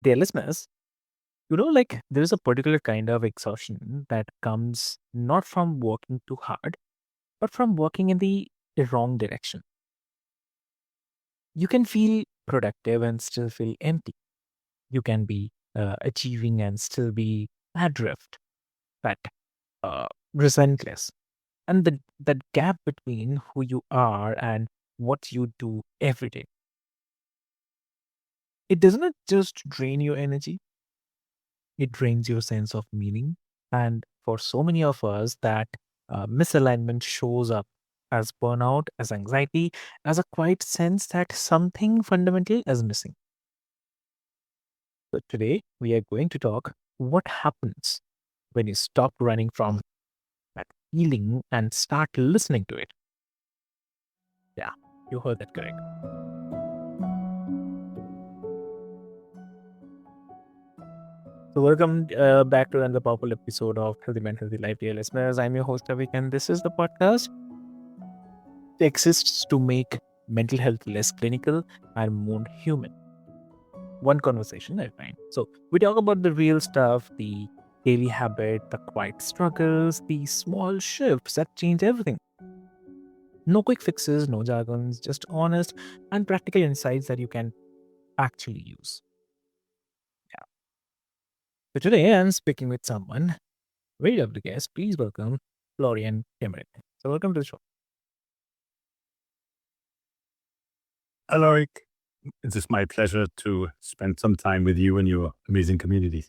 Dear listeners, like there is a particular kind of exhaustion that comes not from working too hard, but from working in the wrong direction. You can feel productive and still feel empty. You can be achieving and still be adrift, fat, resentless. And that gap between who you are and what you do every day, it doesn't just drain your energy, it drains your sense of meaning. And for so many of us, that misalignment shows up as burnout, as anxiety, as a quiet sense that something fundamental is missing. So today, we are going to talk what happens when you stop running from that feeling and start listening to it. Yeah, you heard that correct. So, welcome back to another powerful episode of Healthy Men, Healthy Life, dear listeners. I'm your host, Avik, and this is the podcast that exists to make mental health less clinical and more human. One conversation at a time. So, we talk about the real stuff, the daily habit, the quiet struggles, the small shifts that change everything. No quick fixes, no jargons, just honest and practical insights that you can actually use. Yeah. So, today I'm speaking with someone, very lovely guest. Please welcome Florian Kemmerich. So, welcome to the show. Hello, Rick. It is my pleasure to spend some time with you and your amazing community.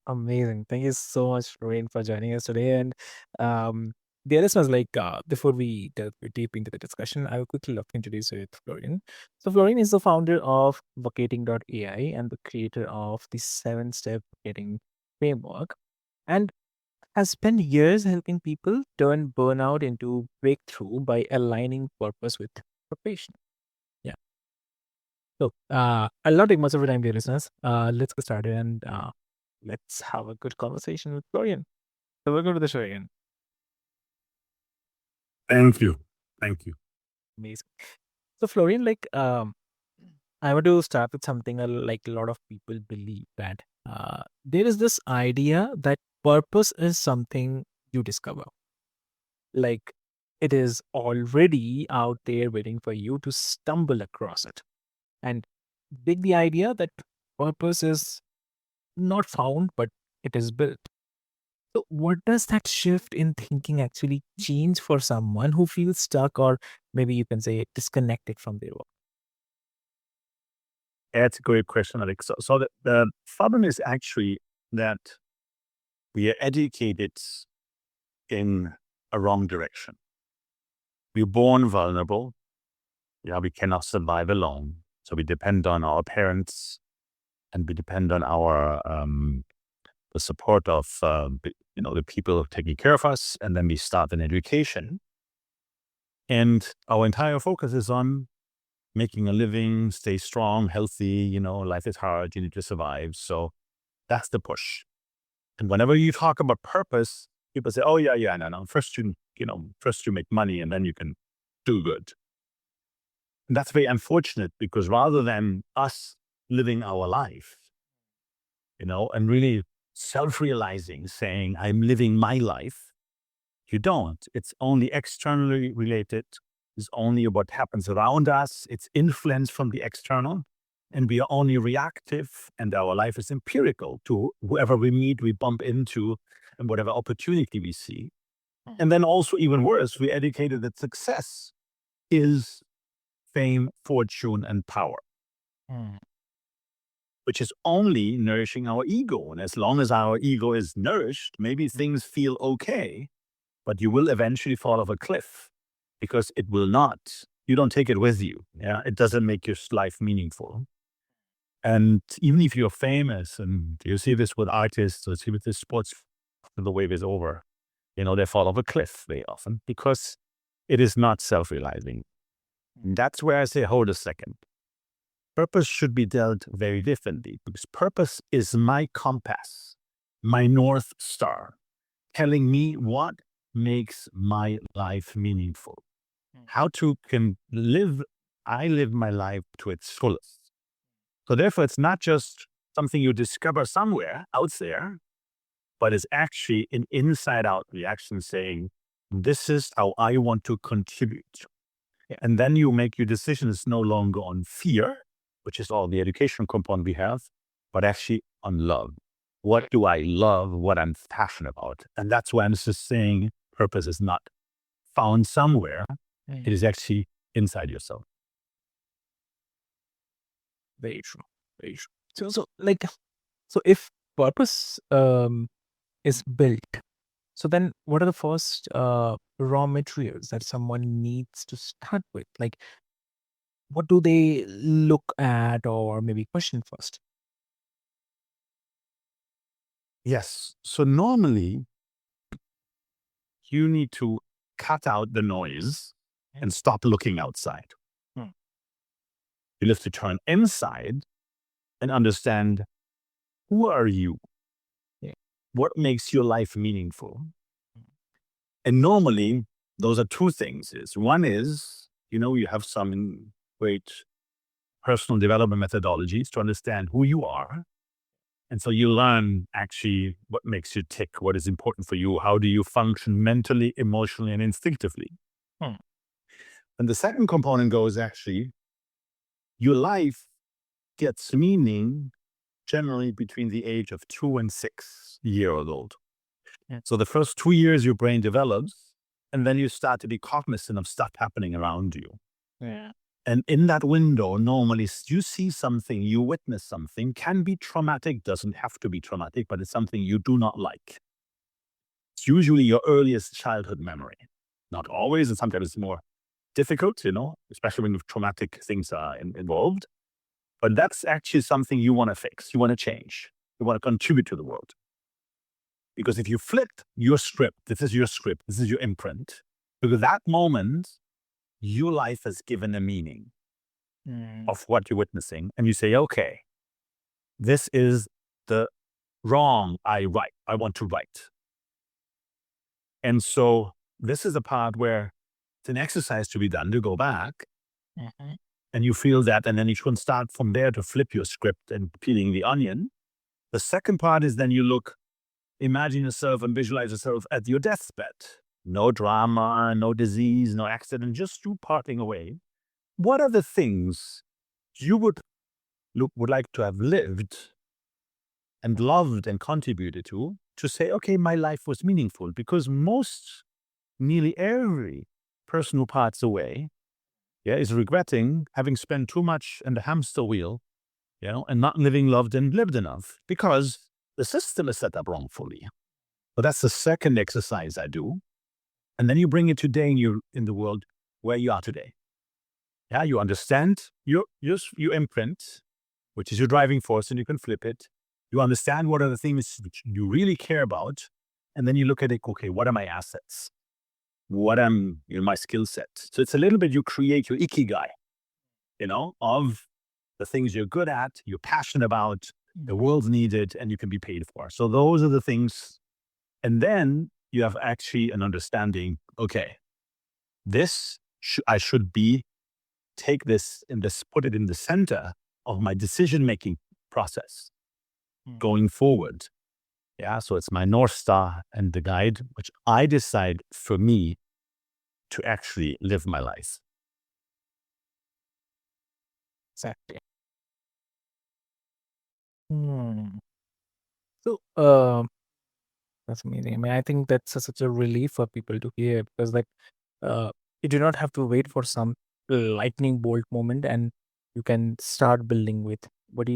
Amazing. Thank you so much, Florian, for joining us today. And um, the other was like, before we delve deep into the discussion, I will quickly love to introduce you to Florian. So, Florian is the founder of Vacating.ai and the creator of the 7-step vacating framework, and has spent years helping people turn burnout into breakthrough by aligning purpose with profession. Yeah. So, I'll not take much of your time, dear listeners. Let's get started and let's have a good conversation with Florian. So, welcome to the show again. Thank you. Thank you. Amazing. So, Florian, I want to start with something like a lot of people believe that there is this idea that purpose is something you discover. Like it is already out there waiting for you to stumble across it. And big the idea that purpose is not found, but it is built. So, what does that shift in thinking actually change for someone who feels stuck, or maybe you can say disconnected from their work? That's a great question, Alex. So the problem is actually that we are educated in a wrong direction. We're born vulnerable. Yeah, we cannot survive alone. So we depend on our parents and we depend on our the support of the people taking care of us, and then we start an education. And our entire focus is on making a living, stay strong, healthy. Life is hard. You need to survive. So that's the push. And whenever you talk about purpose, people say, "Oh yeah, no. First you make money, and then you can do good." And that's very unfortunate because rather than us living our life, and really self-realizing, saying, "I'm living my life," you don't. It's only externally related. It's only what happens around us. It's influence from the external. And we are only reactive, and our life is empirical to whoever we meet, we bump into, and whatever opportunity we see. And then also, even worse, we educated that success is fame, fortune, and power, Mm, which is only nourishing our ego. And as long as our ego is nourished, maybe things feel okay, but you will eventually fall off a cliff because it will not. You don't take it with you. Yeah, it doesn't make your life meaningful. And even if you're famous, and you see this with artists, or see with the sports, the wave is over. They fall off a cliff very often because it is not self-realizing. That's where I say, hold a second. Purpose should be dealt very differently because purpose is my compass, my North Star, telling me what makes my life meaningful. How to can live, I live my life to its fullest. So therefore, it's not just something you discover somewhere out there, but it's actually an inside out reaction saying, this is how I want to contribute. Yeah. And then you make your decisions no longer on fear, which is all the education component we have, but actually on love. What do I love? What I'm passionate about? And that's why I'm just saying purpose is not found somewhere. It is actually inside yourself. Very true. Very true. So if purpose is built, so then what are the first raw materials that someone needs to start with? Like, what do they look at or maybe question first? Yes. So normally you need to cut out the noise and stop looking outside. Hmm. You have to turn inside and understand, who are you? Yeah. What makes your life meaningful? And normally those are two things. One is, you have some great personal development methodologies to understand who you are. And so you learn actually what makes you tick, what is important for you, how do you function mentally, emotionally, and instinctively. Hmm. And the second component goes actually, your life gets meaning generally between the age of 2 and 6 years old. Yeah. So the first 2 years your brain develops, and then you start to be cognizant of stuff happening around you. Yeah. And in that window, normally you see something, you witness something, can be traumatic, doesn't have to be traumatic, but it's something you do not like. It's usually your earliest childhood memory. Not always, and sometimes it's more difficult, especially when traumatic things are involved. But that's actually something you want to fix, you want to change, you want to contribute to the world. Because if you flipped your script, this is your imprint, because that moment, your life has given a meaning of what you're witnessing. And you say, okay, this is the wrong I want to write. And so this is the part where it's an exercise to be done to go back and you feel that, and then you can start from there to flip your script and peeling the onion. The second part is then you imagine yourself and visualize yourself at your deathbed. No drama, no disease, no accident, just you parting away. What are the things you would like to have lived and loved and contributed to say, okay, my life was meaningful? Because nearly every person who parts away, is regretting having spent too much in the hamster wheel, and not living loved and lived enough because the system is set up wrongfully. But that's the second exercise I do. And then you bring it today in the world where you are today. Yeah, you understand your imprint, which is your driving force, and you can flip it. You understand what are the things which you really care about. And then you look at it, okay, what are my assets? What am my skill set? So it's a little bit, you create your ikigai, of the things you're good at, you're passionate about, the world's needed, and you can be paid for. So those are the things. And then you have actually an understanding, okay, I should take this and put it in the center of my decision-making process going forward. Yeah, so it's my North Star and the guide, which I decide for me to actually live my life. Exactly. So, that's amazing. I mean, I think that's such a relief for people to hear because, uh, you do not have to wait for some lightning bolt moment, and you can start building with what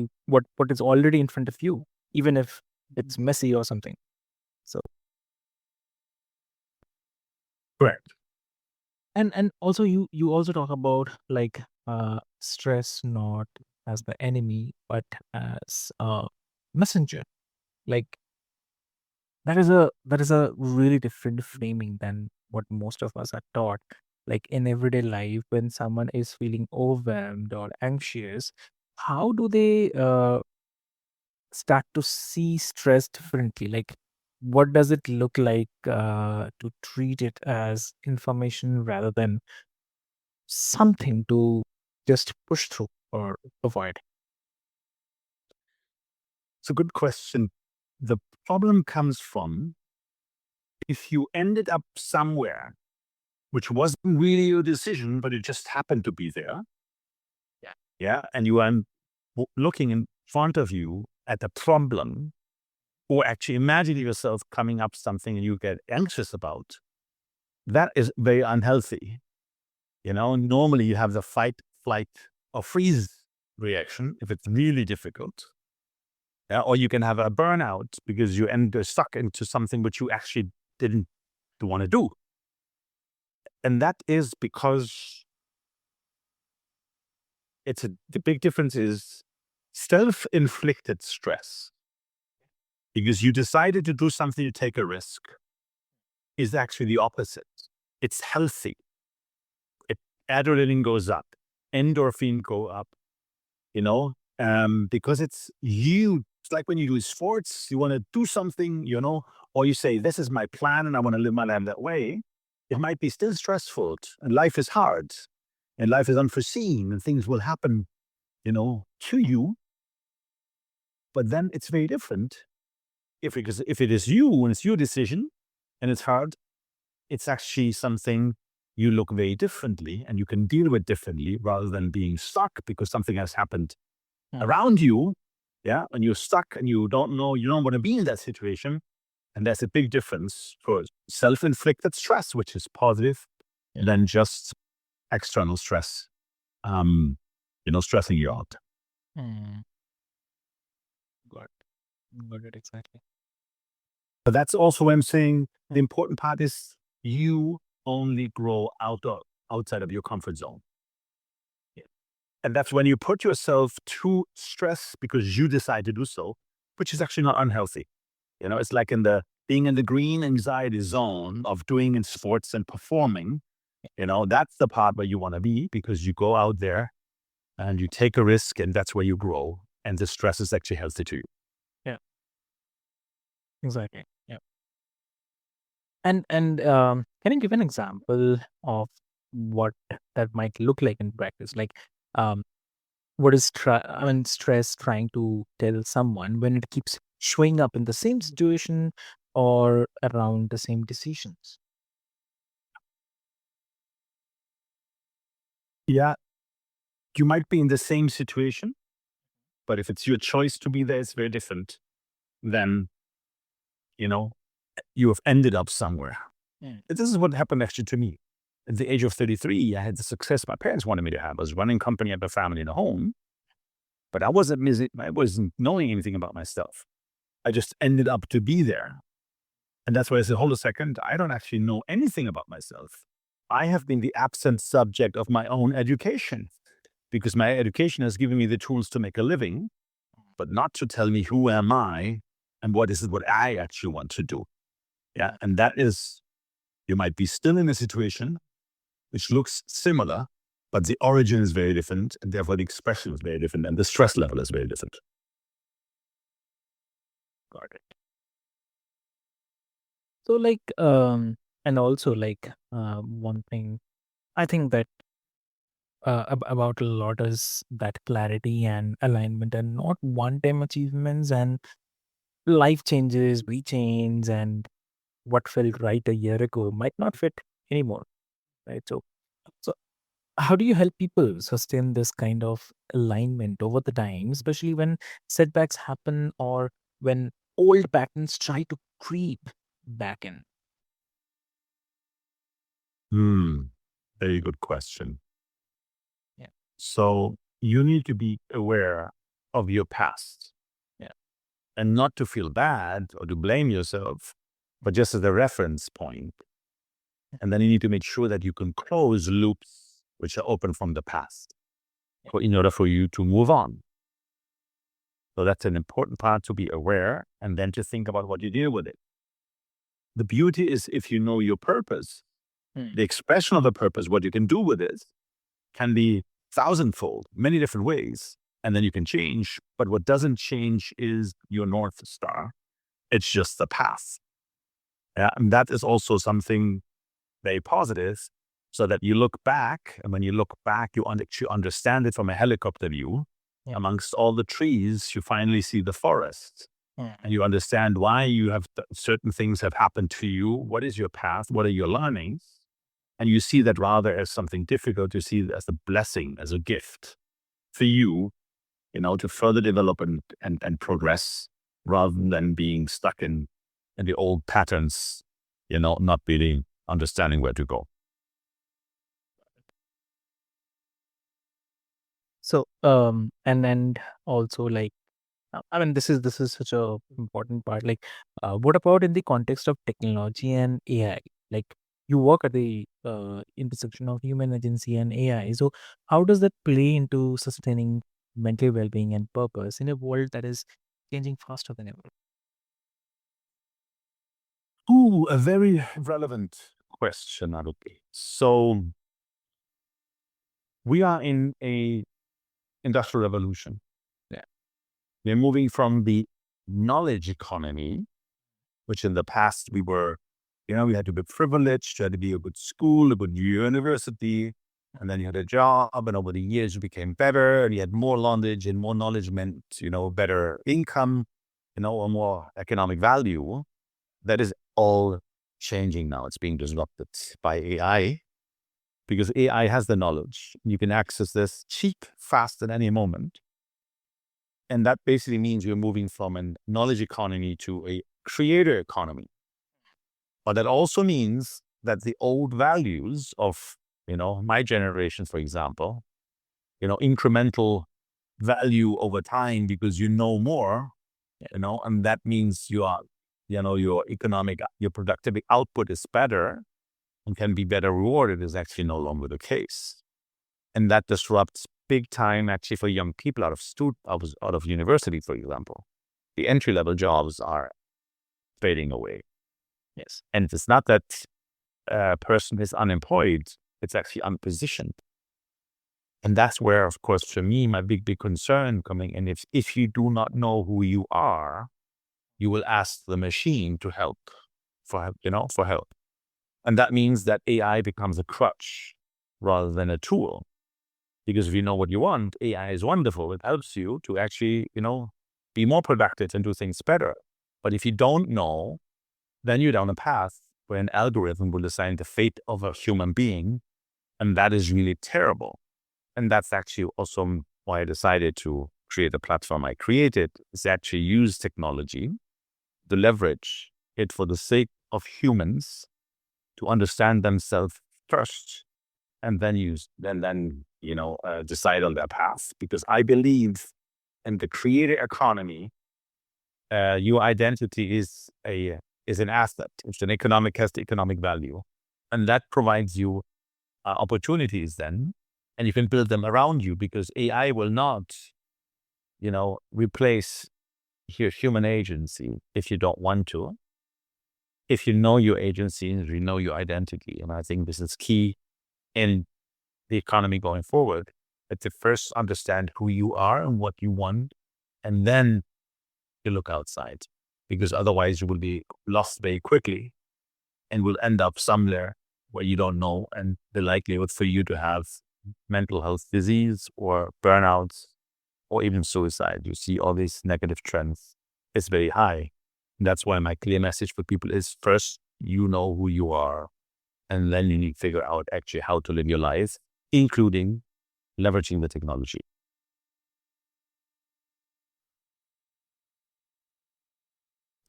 is already in front of you, even if it's messy or something. So, Correct. and also you also talk about stress not as the enemy but as a messenger. Like that is a really different framing than what most of us are taught. Like in everyday life, when someone is feeling overwhelmed or anxious, how do they start to see stress differently? Like, what does it look like to treat it as information rather than something to just push through or avoid? It's a good question. The problem comes from if you ended up somewhere which wasn't really your decision, but it just happened to be there. Yeah. Yeah. And you are looking in front of you at a problem, or actually imagining yourself coming up something and you get anxious about. That is very unhealthy. Normally you have the fight, flight, or freeze reaction if it's really difficult. Yeah, or you can have a burnout because you end stuck into something which you actually didn't want to do. And that is because the big difference is self-inflicted stress. Because you decided to do something to take a risk is actually the opposite. It's healthy. Adrenaline goes up, endorphin go up, because it's you. It's like when you do sports, you want to do something, or you say, this is my plan and I want to live my life that way. It might be still stressful and life is hard and life is unforeseen and things will happen, to you. But then it's very different. Because if it is you and it's your decision and it's hard, it's actually something you look very differently and you can deal with differently rather than being stuck because something has happened around you. Yeah. And you're stuck and you don't want to be in that situation. And there's a big difference for self-inflicted stress, which is positive, than just external stress, stressing you out. Got it, exactly. But that's also why I'm saying the important part is you only grow outside of your comfort zone. And that's when you put yourself to stress because you decide to do so, which is actually not unhealthy. It's like being in the green anxiety zone of doing in sports and performing. That's the part where you want to be because you go out there and you take a risk and that's where you grow. And the stress is actually healthy to you. Yeah. Exactly. Yeah. And can you give an example of what that might look like in practice? Like, what is stress trying to tell someone when it keeps showing up in the same situation or around the same decisions? Yeah, you might be in the same situation, but if it's your choice to be there, it's very different than, you have ended up somewhere. This is what happened actually to me. At the age of 33, I had the success my parents wanted me to have. I was running company, I had a family and a home, but I wasn't knowing anything about myself. I just ended up to be there. And that's why I said, hold a second, I don't actually know anything about myself. I have been the absent subject of my own education because my education has given me the tools to make a living, but not to tell me who am I and what I actually want to do. Yeah. And that is, you might be still in a situation which looks similar, but the origin is very different, and therefore the expression is very different, and the stress level is very different. Got it. So and also one thing I think that about a lot is that clarity and alignment and not one-time achievements and life changes, we change, and what felt right a year ago might not fit anymore, right? So how do you help people sustain this kind of alignment over the time, especially when setbacks happen or when old patterns try to creep back in? Very good question. Yeah. So you need to be aware of your past. Yeah. And not to feel bad or to blame yourself, but just as a reference point. And then you need to make sure that you can close loops which are open from the past in order for you to move on. So that's an important part, to be aware and then to think about what you do with it. The beauty is if you know your purpose, the expression of the purpose, what you can do with it can be thousandfold, many different ways, and then you can change. But what doesn't change is your North Star. It's just the path. Yeah, and that is also something very positive, so that you look back, and when you look back, you understand it from a helicopter view, amongst all the trees, you finally see the forest. Mm. And you understand why you have certain things have happened to you. What is your path? What are your learnings? And you see that rather as something difficult, you see it as a blessing, as a gift for you, to further develop and progress rather than being stuck in the old patterns, not really understanding where to go. So, and also like, I mean, this is such a important part. Like, what about in the context of technology and AI? Like, you work at the intersection of human agency and AI. So, how does that play into sustaining mental well-being and purpose in a world that is changing faster than ever? Ooh, a very relevant question, Arupi. So we are in a industrial revolution. Yeah. We're moving from the knowledge economy, which in the past we were, we had to be privileged, you had to be a good school, a good university, and then you had a job, and over the years you became better, and you had more knowledge, and more knowledge meant, better income, or more economic value. That is all changing now. It's being disrupted by AI because AI has the knowledge. You can access this cheap, fast at any moment. And that basically means you're moving from a knowledge economy to a creator economy. But that also means that the old values of, my generation, for example, incremental value over time because you know more, and that means your productive output is better and can be better rewarded is actually no longer the case. And that disrupts big time actually for young people out of university, for example. The entry-level jobs are fading away. Yes. And it's not that a person is unemployed, it's actually unpositioned. And that's where, of course, for me, my big concern coming in, if you do not know who you are, you will ask the machine to help, for help. And that means that AI becomes a crutch rather than a tool. Because if you know what you want, AI is wonderful. It helps you to actually, be more productive and do things better. But if you don't know, then you're down a path where an algorithm will decide the fate of a human being. And that is really terrible. And that's actually also why I decided to create a platform I created, is actually use technology to leverage it for the sake of humans to understand themselves first and then decide on their path. Because I believe in the creator economy, your identity is an asset. It's has the economic value, and that provides you opportunities then, and you can build them around you because AI will not, replace your human agency if you don't want to. If you know your agency and you know your identity, and I think this is key in the economy going forward, but to first understand who you are and what you want, and then you look outside, because otherwise you will be lost very quickly and will end up somewhere where you don't know. And the likelihood for you to have mental health disease or burnouts or even suicide, you see all these negative trends, is very high. And that's why my clear message for people is first, you know who you are, and then you need to figure out actually how to live your life, including leveraging the technology.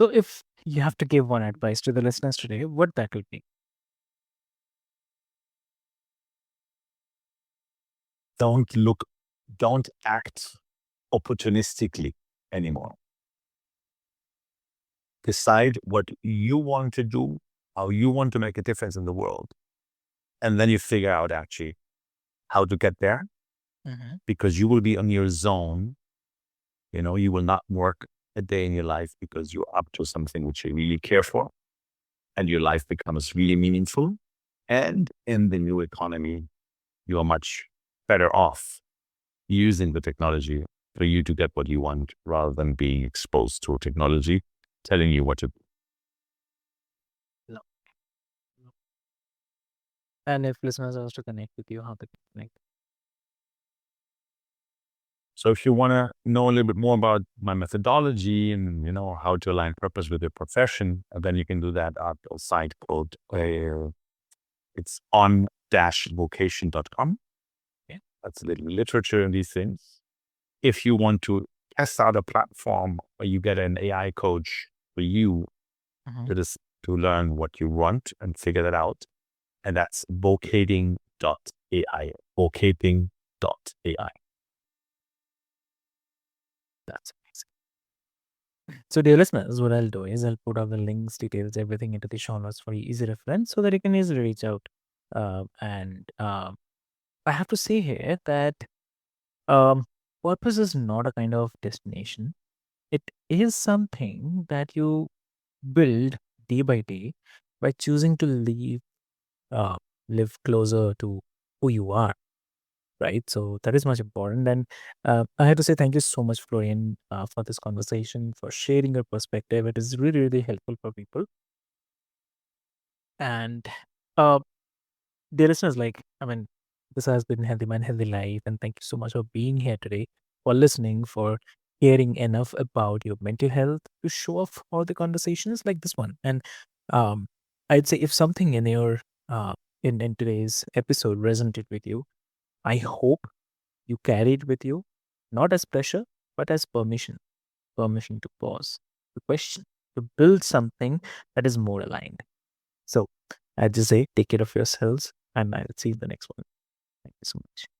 So, if you have to give one advice to the listeners today, what that would be? Don't act opportunistically anymore. Decide what you want to do, how you want to make a difference in the world. And then you figure out actually how to get there, because you will be on your zone. You will not work a day in your life because you're up to something which you really care for, and your life becomes really meaningful. And in the new economy, you are much better off using the technology for you to get what you want rather than being exposed to technology telling you what to do. No. And if listeners are to connect with you, how they connect? So if you want to know a little bit more about my methodology and, how to align purpose with your profession, then you can do that at a site called, it's on-vocation.com. Okay. That's a little literature in these things. If you want to test out a platform where you get an AI coach for you Mhm. to learn what you want and figure that out, and that's vocating.ai. Vocating.ai. That's amazing. So, dear listeners, what I'll do is I'll put all the links, details, everything into the show notes for easy reference so that you can easily reach out. And I have to say here that um, purpose is not a kind of destination. It is something that you build day by day by choosing to uh, live closer to who you are, right? So that is much important. And I have to say thank you so much, Florian, for this conversation, for sharing your perspective. It is really, really helpful for people. And uh, dear listeners, this has been Healthy Man, Healthy Life. And thank you so much for being here today, for listening, for caring enough about your mental health to show up for the conversations like this one. And um, I'd say if something in your in today's episode resonated with you, I hope you carry it with you, not as pressure, but as permission to pause, to question, to build something that is more aligned. So I just say, take care of yourselves, and I'll see you in the next one. Thank you so much.